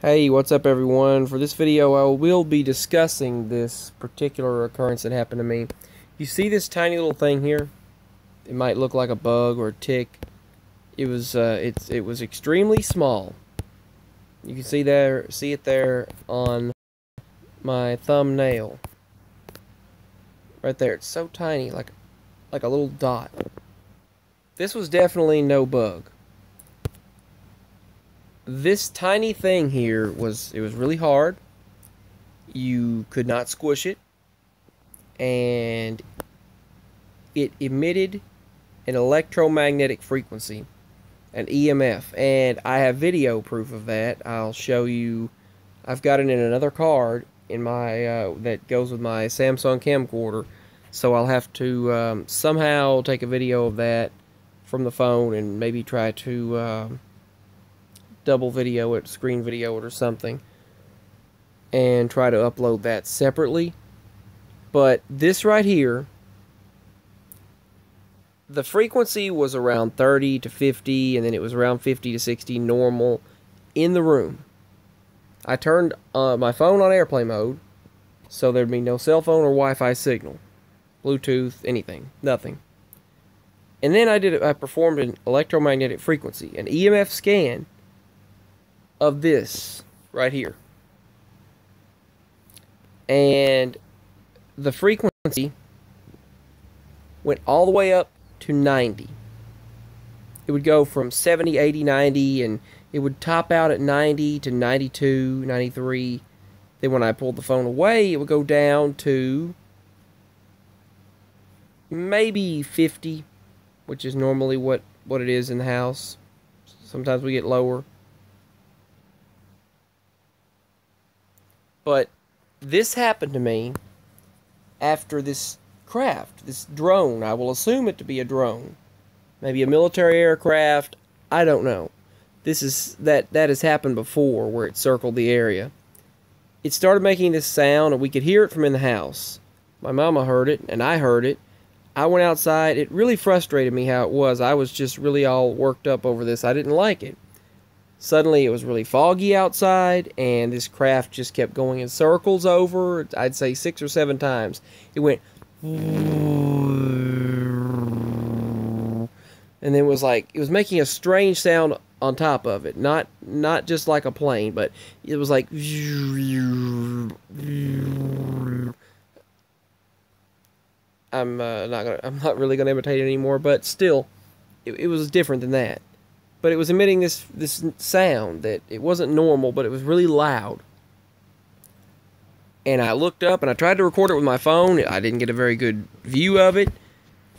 Hey, what's up everyone? For this video I will be discussing this particular occurrence that happened to me. You see this tiny little thing here? It might look like a bug or a tick. It was extremely small. You can see it there on my thumbnail. Right there. It's so tiny, like a little dot. This was definitely no bug. This tiny thing here was really hard. You could not squish it, and it emitted an electromagnetic frequency, an EMF, and I have video proof of that. I'll show you. I've got it in another card in my that goes with my Samsung camcorder, so I'll have to somehow take a video of that from the phone and maybe try to double video it, screen video it or something, and try to upload that separately. But this right here, the frequency was around 30 to 50, and then it was around 50 to 60 normal in the room. I turned my phone on airplane mode, so there'd be no cell phone or Wi-Fi signal, Bluetooth, anything, nothing. And then I performed an electromagnetic frequency, an EMF scan of this right here. And the frequency went all the way up to 90. It would go from 70, 80, 90, and it would top out at 90 to 92, 93. Then when I pulled the phone away, it would go down to maybe 50, which is normally what it is in the house. Sometimes we get lower. But this happened to me after this craft, this drone. I will assume it to be a drone. Maybe a military aircraft. I don't know. That has happened before where it circled the area. It started making this sound and we could hear it from in the house. My mama heard it and I heard it. I went outside. It really frustrated me how it was. I was just really all worked up over this. I didn't like it. Suddenly it was really foggy outside, and this craft just kept going in circles over, I'd say 6 or 7 times. It went, and then it was making a strange sound on top of it. Not just like a plane, but it was like, I'm not really gonna imitate it anymore, but still, it was different than that. But it was emitting this sound that it wasn't normal, but it was really loud. And I looked up and I tried to record it with my phone. I didn't get a very good view of it.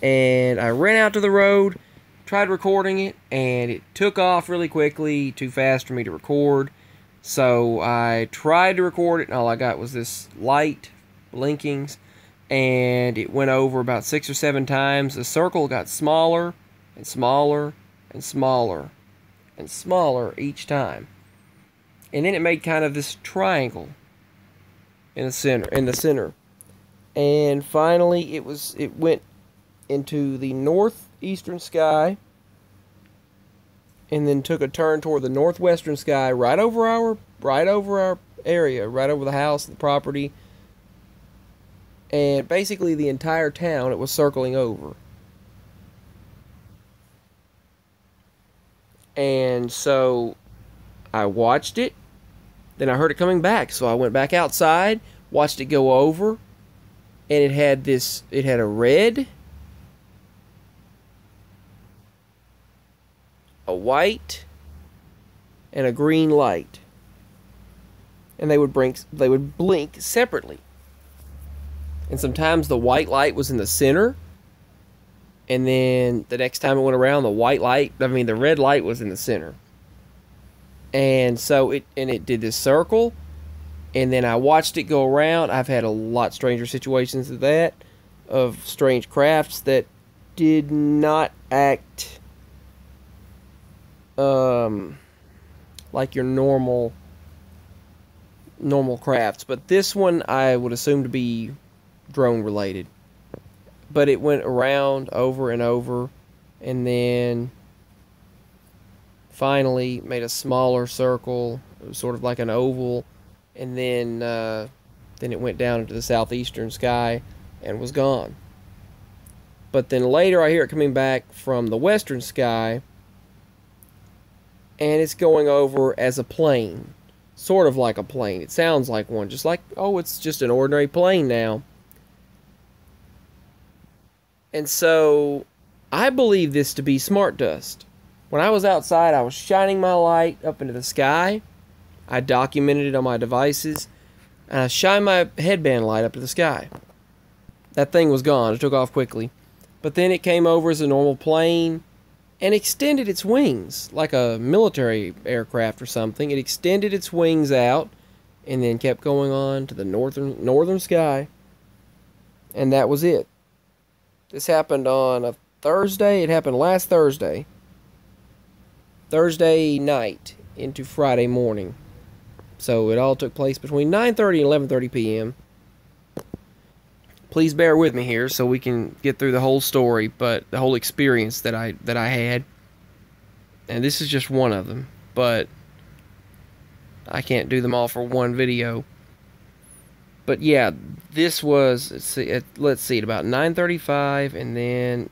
And I ran out to the road, tried recording it, and it took off really quickly, too fast for me to record. So I tried to record it, and all I got was this light blinkings. And it went over about 6 or 7 times. The circle got smaller and smaller and smaller and smaller each time, and then it made kind of this triangle in the center, and finally it went into the northeastern sky, and then took a turn toward the northwestern sky, right over our area, right over the house, the property, and basically the entire town it was circling over. And so I watched it, then I heard it coming back, so I went back outside, watched it go over, and it had a red, a white, and a green light. And they would blink separately. And sometimes the white light was in the center, and then the next time it went around, the red light was in the center. And so it did this circle, and then I watched it go around. I've had a lot stranger situations than that, of strange crafts that did not act like your normal crafts. But this one I would assume to be drone related. But it went around over and over, and then finally made a smaller circle, It was sort of like an oval, and then it went down into the southeastern sky and was gone. But then later I hear it coming back from the western sky, and it's going over as a plane. Sort of like a plane. It sounds like one. Just like, oh, it's just an ordinary plane now. And so I believe this to be smart dust. When I was outside, I was shining my light up into the sky. I documented it on my devices. And I shined my headband light up to the sky. That thing was gone. It took off quickly. But then it came over as a normal plane and extended its wings like a military aircraft or something. It extended its wings out and then kept going on to the northern sky. And that was it. This happened on a Thursday. It happened last Thursday. Thursday night into Friday morning. So it all took place between 9:30 and 11:30 p.m. Please bear with me here so we can get through the whole story, but the whole experience that I had. And this is just one of them, but I can't do them all for one video. But yeah, this was, let's see, at about 9:35, and then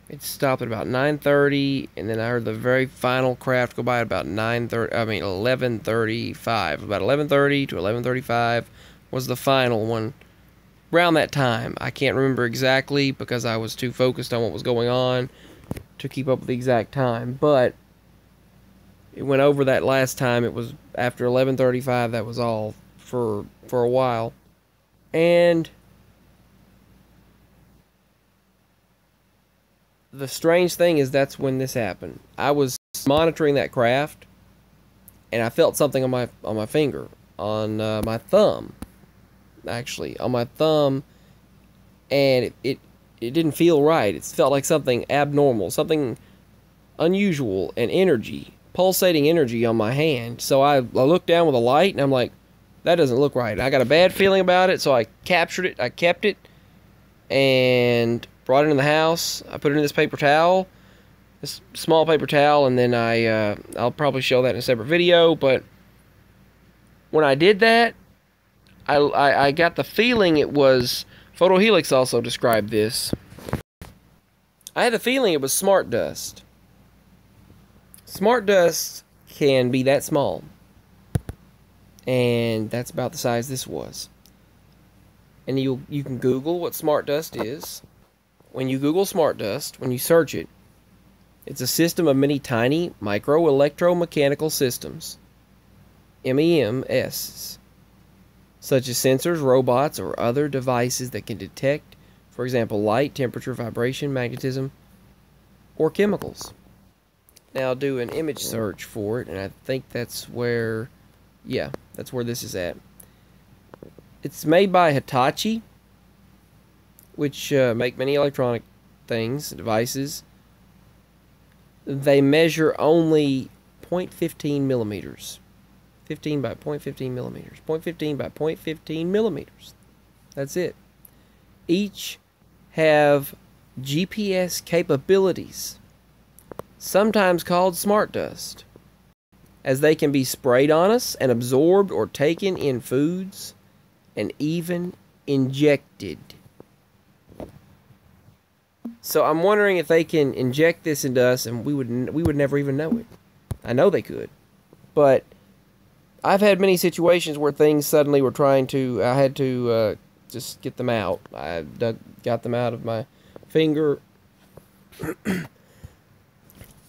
it stopped at about 9:30, and then I heard the very final craft go by at about 11:35. About 11:30 to 11:35 was the final one. Around that time, I can't remember exactly because I was too focused on what was going on to keep up with the exact time, but it went over that last time. It was after 11:35. That was all for a while. And the strange thing is that's when this happened. I was monitoring that craft, and I felt something on my finger, on my thumb, actually, on my thumb, and it didn't feel right. It felt like something abnormal, something unusual, and energy, pulsating energy on my hand. So I looked down with a light, and I'm like, that doesn't look right. I got a bad feeling about it, so I captured it, I kept it, and brought it in the house. I put it in this paper towel, this small paper towel, and then I'll probably show that in a separate video, but when I did that, I got the feeling it was, Photohelix also described this, I had the feeling it was smart dust. Smart dust can be that small, and that's about the size this was. And you can Google what smart dust is. When you Google smart dust, when you search it, it's a system of many tiny micro-electromechanical systems, MEMS, such as sensors, robots, or other devices that can detect, for example, light, temperature, vibration, magnetism, or chemicals. Now I'll do an image search for it, and I think that's where, yeah, that's where this is at. It's made by Hitachi, which make many electronic things, devices. They measure only 0.15 millimeters. 15 by 0.15 millimeters. 0.15 by 0.15 millimeters. That's it. Each have GPS capabilities, sometimes called smart dust, as they can be sprayed on us and absorbed or taken in foods and even injected. So I'm wondering if they can inject this into us and we would never even know it. I know they could, but I've had many situations where things suddenly were I had to just get them out. I got them out of my finger.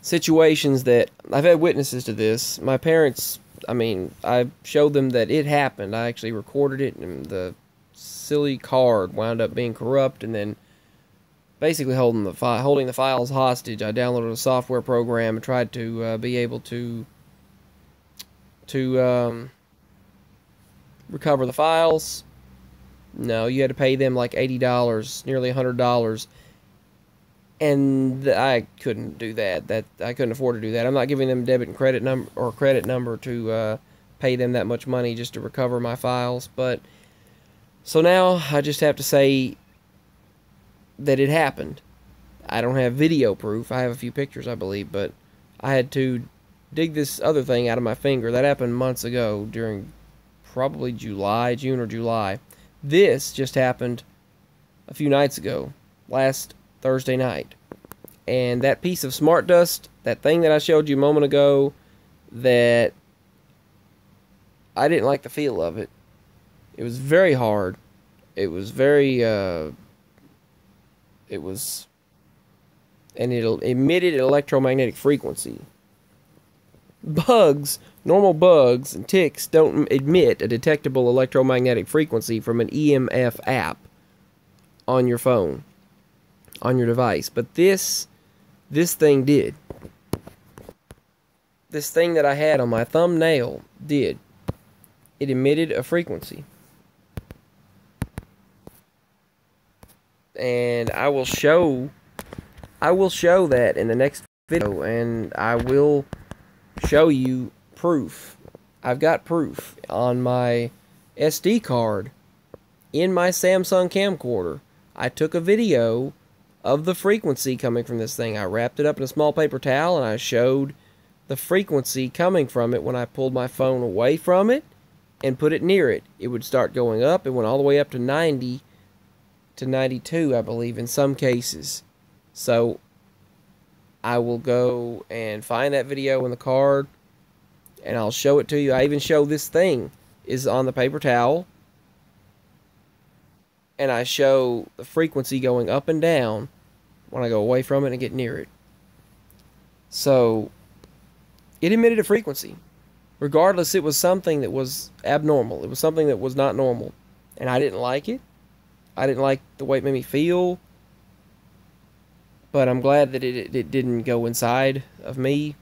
Situations that I've had witnesses to this. My parents, I showed them that it happened. I actually recorded it, and the silly card wound up being corrupt, and then basically holding the files hostage. I downloaded a software program and tried to be able to recover the files. No, you had to pay them like $80, nearly $100, and I couldn't do that. I couldn't afford to do that. I'm not giving them debit and credit number to pay them that much money just to recover my files. But so now I just have to say that it happened. I don't have video proof. I have a few pictures, I believe, but I had to dig this other thing out of my finger. That happened months ago during probably June or July. This just happened a few nights ago, last Thursday night. And that piece of smart dust, that thing that I showed you a moment ago, that I didn't like the feel of it. It was very hard. It was very, and it emitted an electromagnetic frequency. Normal bugs and ticks don't emit a detectable electromagnetic frequency from an EMF app on your phone, on your device. But this thing did. This thing that I had on my thumbnail did. It emitted a frequency. And I will show that in the next video, and I will show you proof. I've got proof on my SD card in my Samsung camcorder. I took a video of the frequency coming from this thing. I wrapped it up in a small paper towel, and I showed the frequency coming from it when I pulled my phone away from it and put it near it. It would start going up. It went all the way up to 90 to 92, I believe, in some cases. So I will go and find that video in the card, and I'll show it to you. I even show this thing is on the paper towel, and I show the frequency going up and down when I go away from it and get near it. So it emitted a frequency. Regardless, it was something that was abnormal. It was something that was not normal, and I didn't like it. I didn't like the way it made me feel, but I'm glad that it didn't go inside of me.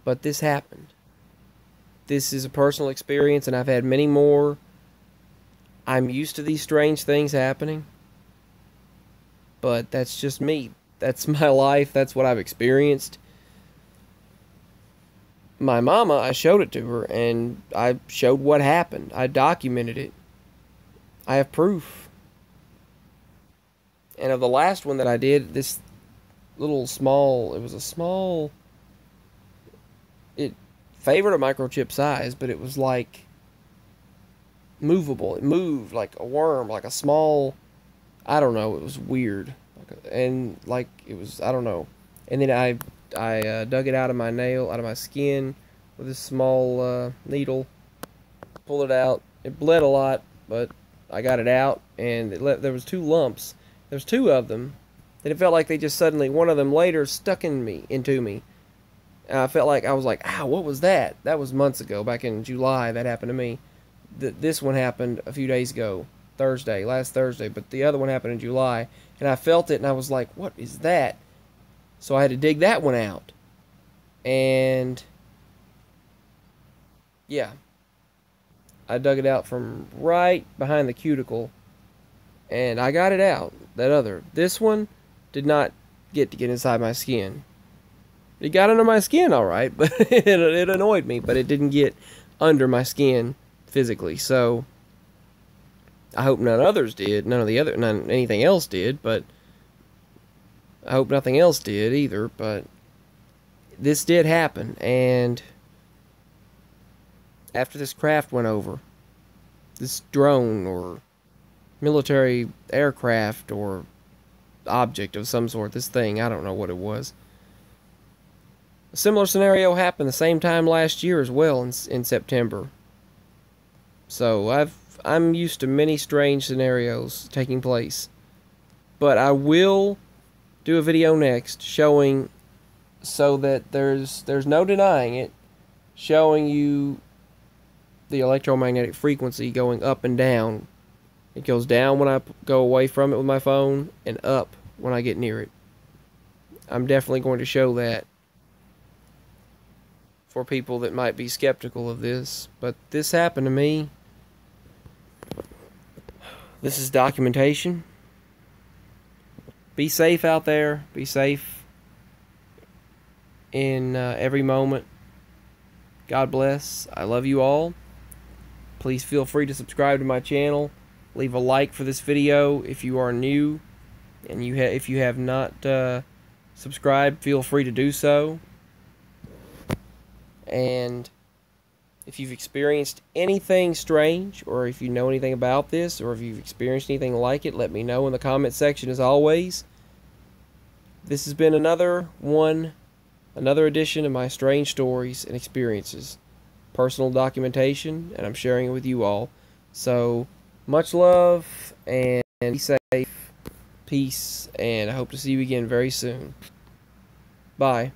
But this happened. This is a personal experience, and I've had many more. I'm used to these strange things happening, but that's just me. That's my life. That's what I've experienced. My mama, I showed it to her, and I showed what happened. I documented it. I have proof. And of the last one that I did, this little small, it favored a microchip size, but it was like movable. It moved like a worm, like a small, I don't know, it was weird. And like, it was, I don't know. And then I dug it out of my nail, out of my skin with a small needle, pulled it out. It bled a lot, but I got it out, and there was 2 lumps. There's 2 of them, and it felt like they just suddenly, one of them later stuck into me. And I felt like, I was like, ow, what was that? That was months ago, back in July, that happened to me. This one happened a few days ago, last Thursday, but the other one happened in July, and I felt it, and I was like, what is that? So I had to dig that one out. And yeah, I dug it out from right behind the cuticle, and I got it out. This one did not get inside my skin. It got under my skin all right, but it annoyed me, but it didn't get under my skin physically. So I hope none anything else did, but I hope nothing else did either. But this did happen, and after this craft went over, this drone or military aircraft or object of some sort, this thing, I don't know what it was. A similar scenario happened the same time last year as well, in September. So I'm used to many strange scenarios taking place. But I will do a video next showing, so that there's no denying it, showing you the electromagnetic frequency going up and down. It goes down when I go away from it with my phone, and up when I get near it. I'm definitely going to show that for people that might be skeptical of this. But this happened to me. This is documentation. Be safe out there. Be safe in every moment. God bless. I love you all. Please feel free to subscribe to my channel. Leave a like for this video if you are new, and if you have not subscribed, feel free to do so. And if you've experienced anything strange, or if you know anything about this, or if you've experienced anything like it, let me know in the comment section as always. This has been another edition of my strange stories and experiences. Personal documentation, and I'm sharing it with you all. So, much love, and be safe, peace, and I hope to see you again very soon. Bye.